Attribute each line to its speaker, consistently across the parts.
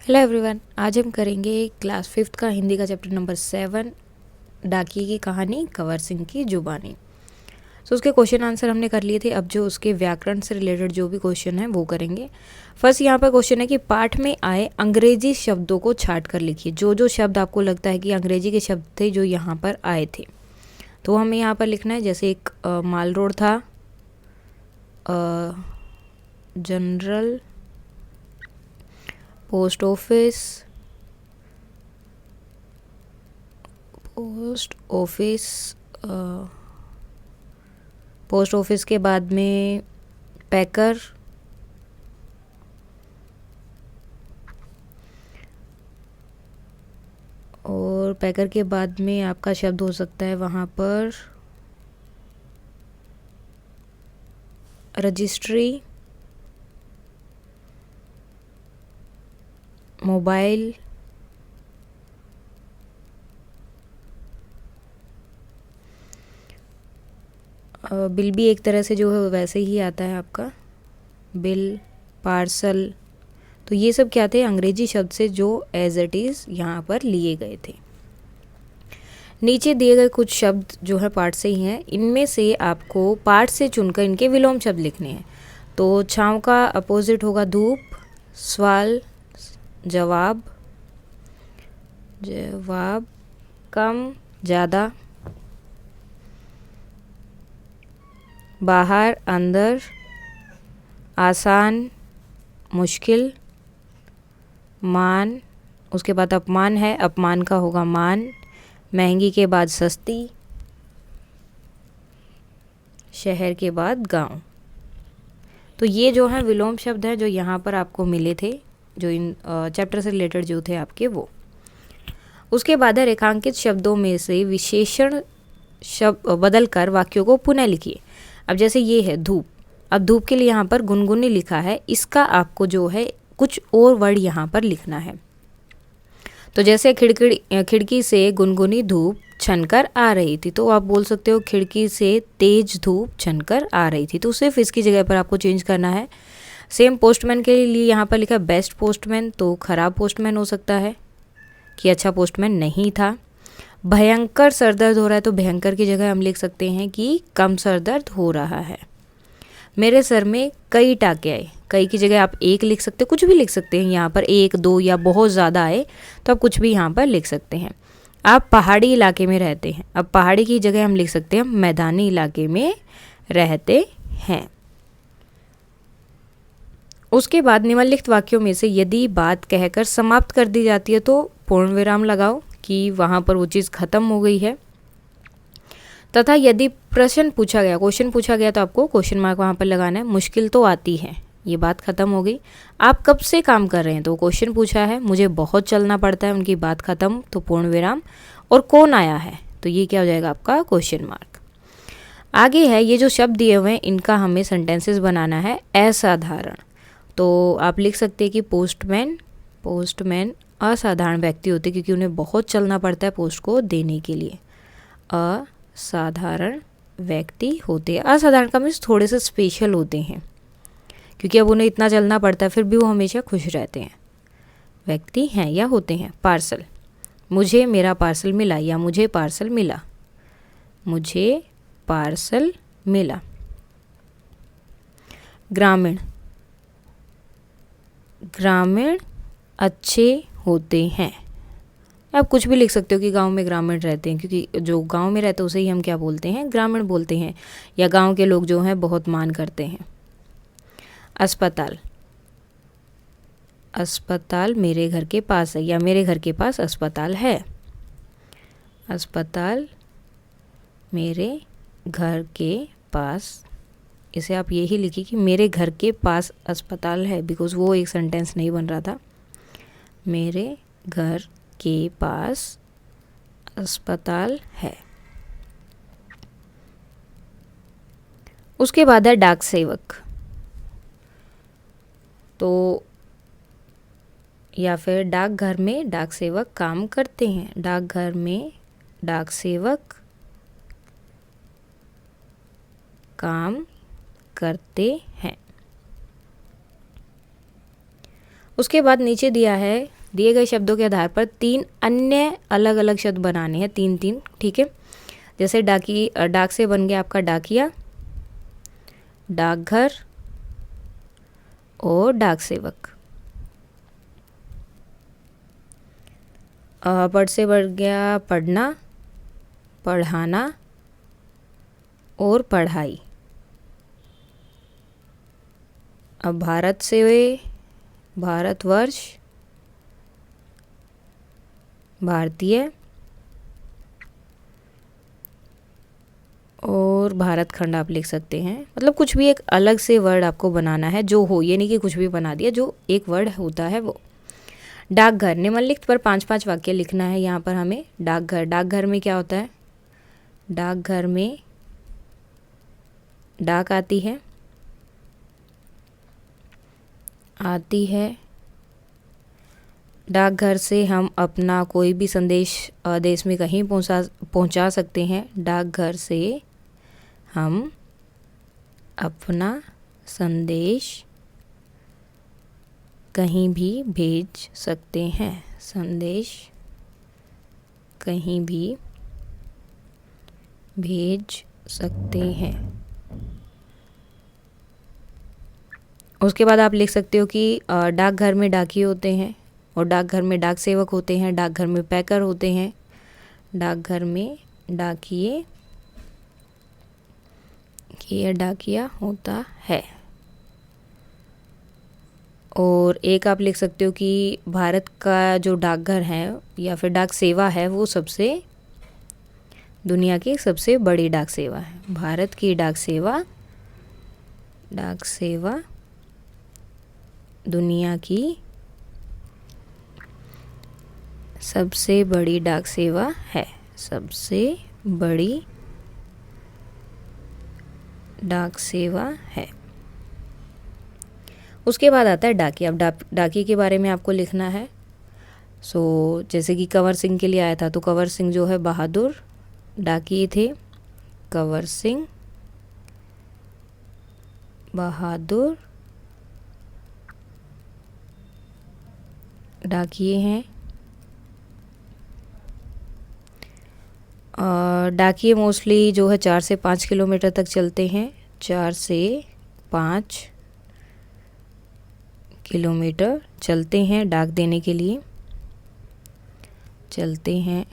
Speaker 1: Hello everyone, आज हम करेंगे क्लास 5th का हिंदी का चैप्टर नंबर 7 डाकिए की कहानी कंवर सिंह की जुबानी। उसके क्वेश्चन आंसर हमने कर लिए थे। अब जो उसके व्याकरण से रिलेटेड जो भी क्वेश्चन है वो करेंगे। फर्स्ट यहाँ पर क्वेश्चन है कि पाठ में आए अंग्रेजी शब्दों को छाट कर लिखिए। जो जो शब्द आपको लगता है कि अंग्रेजी के शब्द थे जो यहाँ पर आए थे तो हमें यहाँ पर लिखना है। जैसे एक माल रोड था, general, post office, post office के बाद में पैकर, और पैकर के बाद में आपका शब्द हो सकता है वहाँ पर रजिस्ट्री, मोबाइल, बिल भी एक तरह से जो है वैसे ही आता है आपका बिल, पार्सल। तो ये सब क्या थे? अंग्रेजी शब्द से जो एज इट इज़ यहाँ पर लिए गए थे। नीचे दिए गए कुछ शब्द जो है पाठ से ही हैं। इनमें से आपको पाठ से चुनकर इनके विलोम शब्द लिखने हैं। तो छाँव का अपोजिट होगा धूप, सवाल, जवाब, कम, ज़्यादा, बाहर, अंदर, आसान, मुश्किल, मान, उसके बाद अपमान है, अपमान का होगा मान, महंगी के बाद सस्ती, शहर के बाद गांव। तो ये जो है विलोम शब्द हैं जो यहाँ पर आपको मिले थे, जो इन चैप्टर से रिलेटेड जो थे आपके वो। उसके बाद है रेखांकित शब्दों में से विशेषण शब्द बदल कर वाक्यों को पुनः लिखिए। अब जैसे ये है धूप, अब धूप के लिए यहाँ पर गुनगुनी लिखा है, इसका आपको जो है कुछ और वर्ड यहाँ पर लिखना है। तो जैसे खिड़की से गुनगुनी धूप छनकर आ रही थी, तो आप बोल सकते हो खिड़की से तेज धूप छनकर आ रही थी। तो सिर्फ इसकी जगह पर आपको चेंज करना है। सेम पोस्टमैन के लिए यहाँ पर लिखा बेस्ट पोस्टमैन, तो ख़राब पोस्टमैन हो सकता है कि अच्छा पोस्टमैन नहीं था। भयंकर सरदर्द हो रहा है, तो भयंकर की जगह हम लिख सकते हैं कि कम सरदर्द हो रहा है। मेरे सर में कई टाके आए, कई की जगह आप एक लिख सकते हैं, कुछ भी लिख सकते हैं। यहाँ पर एक, दो या बहुत ज़्यादा आए तो आप कुछ भी यहाँ पर लिख सकते हैं। आप पहाड़ी इलाके में रहते हैं, अब पहाड़ी की जगह हम लिख सकते हैं मैदानी इलाके में रहते हैं। उसके बाद निम्नलिखित वाक्यों में से यदि बात कहकर समाप्त कर दी जाती है तो पूर्ण विराम लगाओ कि वहाँ पर वो चीज़ ख़त्म हो गई है। तथा यदि प्रश्न पूछा गया, क्वेश्चन पूछा गया, तो आपको क्वेश्चन मार्क वहाँ पर लगाना है। मुश्किल तो आती है, ये बात ख़त्म हो गई। आप कब से काम कर रहे हैं, तो क्वेश्चन पूछा है। मुझे बहुत चलना पड़ता है, उनकी बात ख़त्म, तो पूर्ण विराम। और कौन आया है, तो ये क्या हो जाएगा आपका क्वेश्चन मार्क। आगे है ये जो शब्द दिए हुए हैं इनका हमें सेंटेंसेस बनाना है असाधारण। तो आप लिख सकते हैं कि पोस्टमैन असाधारण व्यक्ति होते क्योंकि उन्हें बहुत चलना पड़ता है पोस्ट को देने के लिए। असाधारण व्यक्ति होते हैं। असाधारण का मीन्स थोड़े से स्पेशल होते हैं क्योंकि अब उन्हें इतना चलना पड़ता है, फिर भी वो हमेशा खुश रहते हैं। व्यक्ति हैं या होते हैं। पार्सल, मुझे मेरा पार्सल मिला या मुझे पार्सल मिला, मुझे पार्सल मिला। ग्रामीण अच्छे होते हैं। आप कुछ भी लिख सकते हो कि गांव में ग्रामीण रहते हैं, क्योंकि जो गांव में रहते हैं उसे ही हम क्या बोलते हैं, ग्रामीण बोलते हैं, या गांव के लोग जो हैं बहुत मान करते हैं। अस्पताल मेरे घर के पास है या मेरे घर के पास अस्पताल है। अस्पताल मेरे घर के पास, इसे आप यही लिखिए कि मेरे घर के पास अस्पताल है, बिकॉज वो एक सेंटेंस नहीं बन रहा था। मेरे घर के पास अस्पताल है। उसके बाद है डाक सेवक, तो या फिर डाकघर में डाक सेवक काम करते हैं। डाकघर में डाक सेवक काम करते हैं। उसके बाद नीचे दिया है दिए गए शब्दों के आधार पर 3 अन्य अलग अलग शब्द बनाने हैं, 3-3, ठीक है। जैसे डाक से बन गया आपका डाकिया, डाकघर और डाक सेवक। पढ़ से बढ़ गया पढ़ना, पढ़ाना और पढ़ाई। अब भारत से भारतवर्ष, भारतीय और भारत खंड आप लिख सकते हैं। मतलब कुछ भी एक अलग से वर्ड आपको बनाना है जो हो, ये नहीं कि कुछ भी बना दिया, जो एक वर्ड होता है वो। डाकघर, निम्नलिखित पर 5-5 वाक्य लिखना है यहाँ पर हमें। डाकघर, डाकघर में क्या होता है? डाकघर में डाक आती है, डाकघर से हम अपना कोई भी संदेश देश में कहीं पहुंचा सकते हैं। डाकघर से हम अपना संदेश कहीं भी भेज सकते हैं, संदेश कहीं भी भेज सकते हैं। उसके बाद आप लिख सकते हो कि डाकघर में डाकिये होते हैं और डाकघर में डाक सेवक होते हैं, डाकघर में पैकर होते हैं, डाकघर में डाकिये या डाकिया होता है। और एक आप लिख सकते हो कि भारत का जो डाकघर है या फिर डाक सेवा है वो दुनिया की सबसे बड़ी डाक सेवा है। भारत की डाक सेवा दुनिया की सबसे बड़ी डाक सेवा है, सबसे बड़ी डाक सेवा है। उसके बाद आता है डाकिया। अब डाकिये के बारे में आपको लिखना है। जैसे कि कंवर सिंह के लिए आया था, तो कंवर सिंह जो है बहादुर डाकिये थे। कंवर सिंह बहादुर डाकिये हैं। डाकिये मोस्टली जो है 4 से 5 किलोमीटर तक चलते हैं, 4 से 5 किलोमीटर चलते हैं डाक देने के लिए, चलते हैं।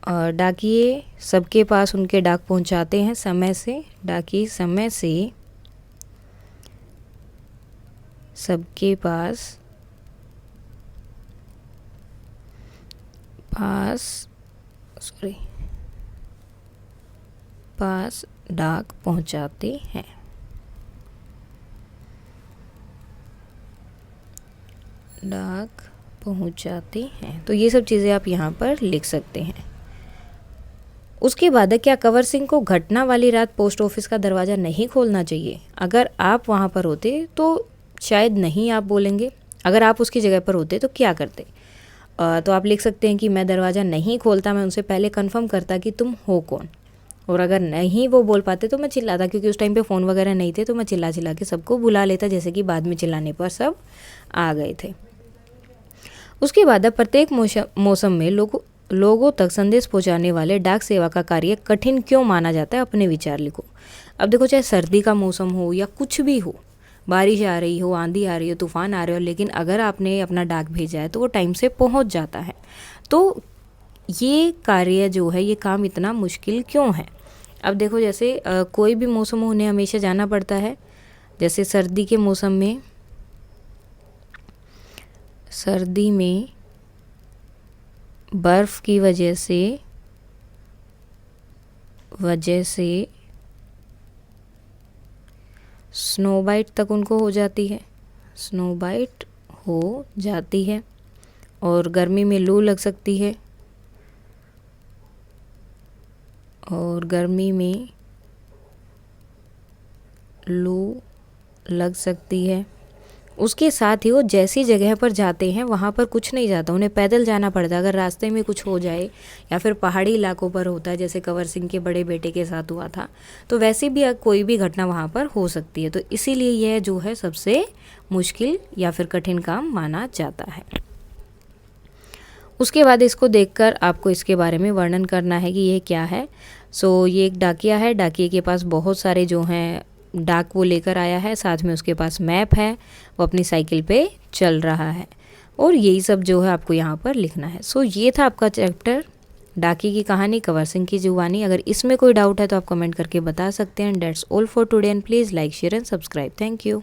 Speaker 1: और डाकिये सबके पास उनके डाक पहुंचाते हैं समय से। डाकिये समय से सबके पास डाक पहुंचाते हैं। डाक पहुंचाते हैं। तो ये सब चीज़ें आप यहाँ पर लिख सकते हैं। उसके बाद क्या कंवर सिंह को घटना वाली रात पोस्ट ऑफिस का दरवाज़ा नहीं खोलना चाहिए? अगर आप वहाँ पर होते तो शायद नहीं आप बोलेंगे। अगर आप उसकी जगह पर होते तो क्या करते? तो आप लिख सकते हैं कि मैं दरवाज़ा नहीं खोलता, मैं उनसे पहले कंफर्म करता कि तुम हो कौन। और अगर नहीं वो बोल पाते तो मैं चिल्लाता, क्योंकि उस टाइम पे फ़ोन वगैरह नहीं थे, तो मैं चिल्ला के सबको बुला लेता, जैसे कि बाद में चिल्लाने पर सब आ गए थे। उसके बाद अब प्रत्येक मौसम में लोगों तक संदेश पहुंचाने वाले डाक सेवा का कार्य कठिन क्यों माना जाता है? अपने विचार लिखो। अब देखो, चाहे सर्दी का मौसम हो या कुछ भी हो, बारिश आ रही हो, आंधी आ रही हो, तूफान आ रहे हो, लेकिन अगर आपने अपना डाक भेजा है तो वो टाइम से पहुंच जाता है। तो ये कार्य जो है, ये काम इतना मुश्किल क्यों है? अब देखो, जैसे कोई भी मौसम हो, उन्हें हमेशा जाना पड़ता है। जैसे सर्दी के मौसम में, सर्दी में बर्फ़ की वजह से स्नो बाइट तक उनको हो जाती है, स्नो बाइट हो जाती है। और गर्मी में लू लग सकती है, और गर्मी में लू लग सकती है। उसके साथ ही वो जैसी जगह पर जाते हैं वहाँ पर कुछ नहीं जाता, उन्हें पैदल जाना पड़ता है। अगर रास्ते में कुछ हो जाए या फिर पहाड़ी इलाकों पर होता है, जैसे कंवर सिंह के बड़े बेटे के साथ हुआ था, तो वैसे भी कोई भी घटना वहाँ पर हो सकती है। तो इसीलिए यह जो है सबसे मुश्किल या फिर कठिन काम माना जाता है। उसके बाद इसको देखकर आपको इसके बारे में वर्णन करना है कि यह क्या है। सो ये एक डाकिया है, डाकिये के पास बहुत सारे जो हैं डाक वो लेकर आया है, साथ में उसके पास मैप है, वो अपनी साइकिल पे चल रहा है और यही सब जो है आपको यहाँ पर लिखना है। सो ये था आपका चैप्टर डाकिये की कहानी, कंवर सिंह की जुबानी। अगर इसमें कोई डाउट है तो आप कमेंट करके बता सकते हैं। That's all for today and please like share and subscribe. Thank you.